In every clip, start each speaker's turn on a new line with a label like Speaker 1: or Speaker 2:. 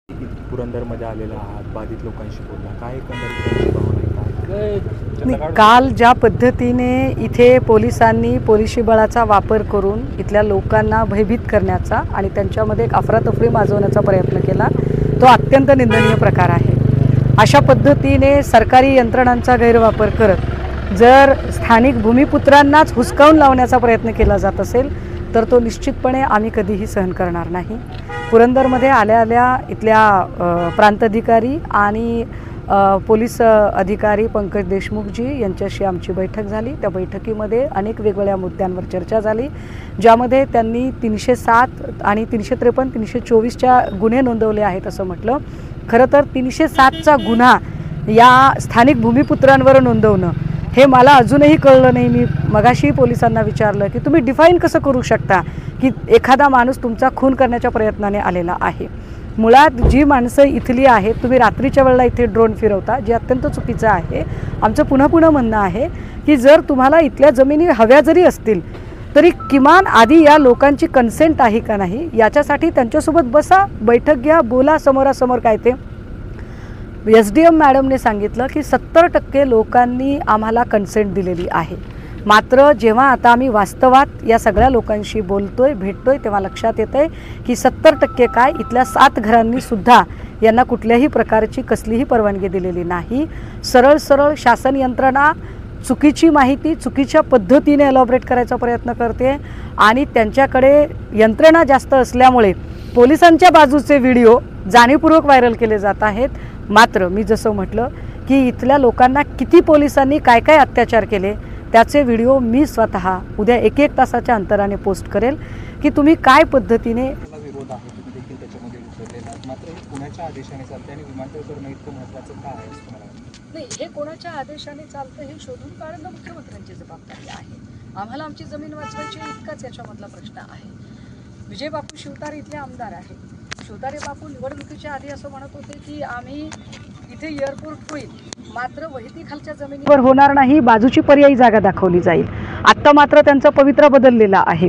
Speaker 1: पुरंदरमध्ये आलेला आहात, बाधित लोकांशी बोलला, काय एकंदरीत भावना आहे, काय?
Speaker 2: काल ज्या पद्धतीने इथे पोलिसांनी पोलिसी बळाचा वापर करून इथल्या लोकांना भयभीत करण्याचा आणि त्यांच्यामध्ये एक अफरातफरी माजवण्याचा प्रयत्न केला, तो अत्यंत निंदनीय प्रकार आहे। अशा पद्धतीने सरकारी यंत्रणांचा गैरवापर करत जर स्थानिक भूमिपुत्रांनाच हुसकावून लावण्याचा प्रयत्न केला जात असेल तर तो निश्चितपणे आम्ही कधीही सहन करणार नाही। पुरंदरमध्ये आल्या इथल्या प्रांताधिकारी आणि पोलीस अधिकारी पंकज देशमुखजी यांच्याशी आमची बैठक झाली। त्या बैठकीमध्ये अनेक वेगवेगळ्या मुद्द्यांवर चर्चा झाली, ज्यामध्ये त्यांनी 307 आणि 353 324च्या गुन्हे नोंदवले आहेत असं म्हटलं। खरं तर 307चा गुन्हा या स्थानिक भूमिपुत्रांवर नोंदवणं हे मला अजूनही कळलं नाही। मी मगाशी पोलिसांना विचारलं की तुम्ही डिफाईन कसं करू शकता की एखादा माणूस तुमचा खून करण्याच्या प्रयत्नाने आलेला आहे। मुळात जी माणसं इथली आहेत, तुम्ही रात्रीच्या वेळेला इथे ड्रोन फिरवता, जे अत्यंत चुकीचं आहे। आमचं पुन्हा म्हणणं आहे की जर तुम्हाला इथल्या जमिनी हव्या जरी असतील तरी किमान आधी या लोकांची कन्सेंट आहे का नाही याच्यासाठी त्यांच्यासोबत बसा, बैठक घ्या, बोला समोरासमोर। काय ते SDM मॅडमने सांगितलं की 70% लोकांनी आम्हाला कन्सेंट दिलेली आहे। मात्र जेव्हा आता आम्ही वास्तवात या सगळ्या लोकांशी बोलतोय, भेटतोय, तेव्हा लक्षात येतंय की 70% काय, इथल्या 7 घरांनी सुद्धा यांना कुठल्याही प्रकारची कसलीही परवानगी दिलेली नाही। सरळ शासन यंत्रणा चुकीची माहिती चुकीच्या पद्धतीने एलॉबरेट करायचा प्रयत्न करते आणि त्यांच्याकडे यंत्रणा जास्त असल्यामुळे पोलिसांच्या बाजूचे व्हिडिओ जाणीवपूर्वक व्हायरल केले जात आहेत। मात्र मी जसं म्हटलं की इथल्या लोकांना किती पोलिसांनी काय काय अत्याचार केले त्याचे व्हिडिओ मी स्वतः उद्या 1-1 तासाच्या अंतराने पोस्ट करेल की तुम्ही काय पद्धतीने
Speaker 1: विरोध आहे, तुम्ही देखील त्याच्यामध्ये उतरलेला आहात। मात्र हे कोणाच्या आदेशाने चालते आणि विमानतळ करणं इतकं महत्त्वाचं का आहे असं मला वाटतं?
Speaker 2: नाही, हे कोणाच्या आदेशाने चालतं हे शोधून काढणं मुख्यमंत्र्यांची जबाबदारी आहे। आम्हाला आमची जमीन वाचवायची इतकाच याच्यामधला प्रश्न आहे। विजय बापू शिवतारे इथले आमदार आहेत। शिवतारे बापू निवडणुकीच्या आधी असं म्हणत होते की आम्ही इथे एअरपोर्ट होईल, मात्र वहिती खालच्या जमिनीवर होणार नाही, बाजूची पर्यायी जागा दाखवली जाईल। आत्ता मात्र त्यांचा पवित्रा बदललेला आहे।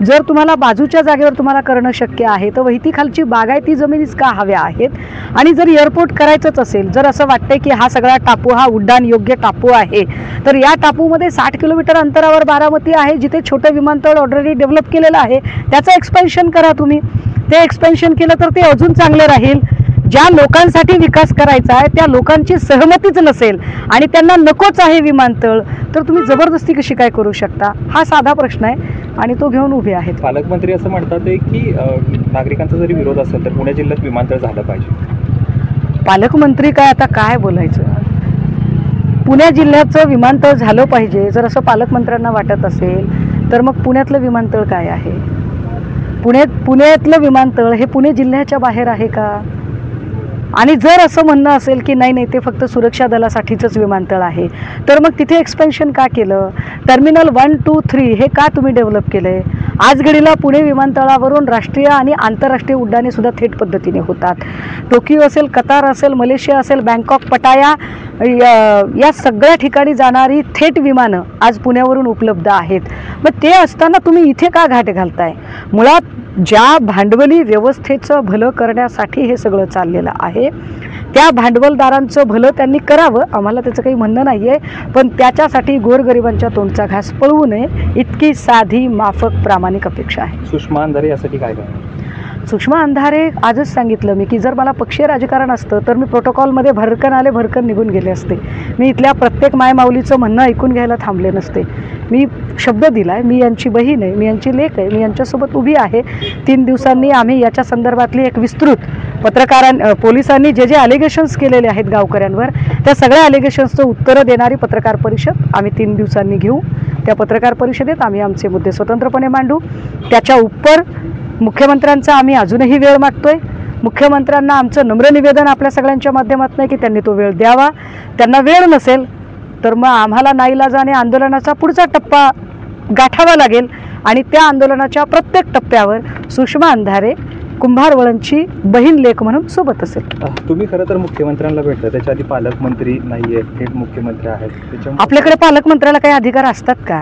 Speaker 2: जर तुम्हाला बाजूच्या जागेवर तुम्हाला करणं शक्य आहे तर वहिती खालची बागायती जमिनीच का हव्या आहेत? आणि जर एअरपोर्ट करायचंच असेल, जर असं वाटतंय की हा सगळा टापू हा उड्डाण योग्य टापू आहे, तर या टापूमध्ये 60 किलोमीटर अंतरावर बारामती आहे, जिथे छोटं विमानतळ ऑलरेडी डेव्हलप केलेलं आहे, त्याचं एक्सपेन्शन करा तुम्ही। ते एक्सपेन्शन केलं तर ते अजून चांगलं राहील। ज्या लोकांसाठी विकास करायचा आहे त्या लोकांची सहमतीच नसेल आणि त्यांना नकोच आहे विमानतळ, तर तुम्ही जबरदस्ती कशी काय करू शकता? हा साधा प्रश्न आहे आणि तो घेऊन उभे आहेत।
Speaker 1: पालकमंत्री असं म्हणतात की नागरिकांचा जरी विरोध असेल तर पुणे जिल्ह्यात विमानतळ झालं पाहिजे।
Speaker 2: पालकमंत्री काय आता काय बोलायचं? पुणे जिल्ह्याचं विमानतळ झालं पाहिजे जर असं पालकमंत्र्यांना वाटत असेल तर मग पुण्यातलं विमानतळ काय आहे? पुण्यातलं विमानतळ हे पुणे जिल्ह्याच्या बाहेर आहे का? आणि जर असं म्हणणं असेल की नाही ते फक्त सुरक्षा दलासाठीच विमानतळ आहे, तर मग तिथे एक्सपेन्शन का केलं? टर्मिनल 1, 2, 3 हे का तुम्ही डेव्हलप केलंय? आज घडीला पुणे विमानतळावरून राष्ट्रीय आणि आंतरराष्ट्रीय उड्डाणे सुद्धा थेट पद्धतीने होतात। टोकियो असेल, कतार असेल, मलेशिया असेल, बँकॉक, पटाया या सगळ्या ठिकाणी जाणारी थेट विमानं आज पुण्यावरून उपलब्ध आहेत। मग ते असताना तुम्ही इथे का घाट घालताय? मुळात ज्या भांडवली व्यवस्थेचं भलं करण्यासाठी हे सगळं चाललेलं आहे, त्या भांडवलदारांचं भलं त्यांनी करावं, आम्हाला त्याचं काही म्हणणं नाही आहे, पण त्याच्यासाठी गोरगरिबांच्या तोंडचा घास पळवू नये इतकी साधी माफक प्रामाणिक अपेक्षा आहे।
Speaker 1: सुषमा अंधारे यासाठी काय काय?
Speaker 2: सुषमा अंधारे आजच सांगितलं मी की जर मला पक्षीय राजकारण असतं तर मी प्रोटोकॉलमध्ये भरकन निघून गेले असते। मी इथल्या प्रत्येक मायमाऊलीचं म्हणणं ऐकून घ्यायला थांबले नसते। मी शब्द दिलाय, मी यांची बहीण आहे, मी यांची लेक आहे, मी यांच्यासोबत उभी आहे। 3 दिवसांनी आम्ही याच्या संदर्भातली एक विस्तृत पोलिसांनी जे अलिगेशन्स केलेले आहेत गावकऱ्यांवर, त्या सगळ्या अलिगेशन्सचं उत्तरं देणारी पत्रकार परिषद आम्ही 3 दिवसांनी घेऊ। त्या पत्रकार परिषदेत आम्ही आमचे मुद्दे स्वतंत्रपणे मांडू। त्याच्या उपर मुख्यमंत्र्यांचा आम्ही अजूनही वेळ मागतोय। मुख्यमंत्र्यांना आमचं नम्र निवेदन आपल्या सगळ्यांच्या माध्यमातून आहे की त्यांनी तो वेळ द्यावा। त्यांना वेळ नसेल तर मग आम्हाला नाईलाजाने आंदोलनाचा पुढचा टप्पा गाठावा लागेल आणि त्या आंदोलनाच्या प्रत्येक टप्प्यावर सुषमा अंधारे कुंभारवळांची बहीण लेक म्हणून सोबत असेल।
Speaker 1: तुम्ही खरं तर मुख्यमंत्र्यांना भेटता, त्याच्या आधी पालकमंत्री नाहीये, थेट मुख्यमंत्री आहेत।
Speaker 2: आपल्याकडे पालकमंत्र्याला काही अधिकार असतात का?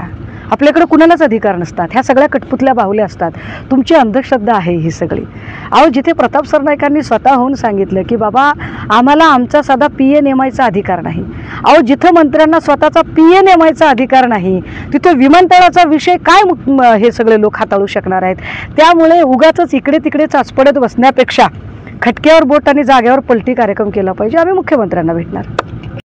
Speaker 2: आपल्याकडे कुणालाच अधिकार नसतात, ह्या सगळ्या कठपुतल्या बाहुल्या असतात. तुमची अंधश्रद्धा आहे ही सगळी. अहो, जिथे प्रताप सरनाईकांनी स्वतःहून सांगितलं की बाबा आम्हाला आमचा साधा PA नेमायचा अधिकार नाही. अहो, जिथं मंत्र्यांना स्वतःचा PA नेमायचा अधिकार नाही तिथे विमानतळाचा विषय काय हे सगळे लोक हाताळू शकणार आहेत. त्यामुळे उगाचच इकडे तिकडे चाचपडत बसण्यापेक्षा खटक्यावर बोट आणि जागेवर पलटी कार्यक्रम केला पाहिजे. आम्ही मुख्यमंत्र्यांना भेटणार.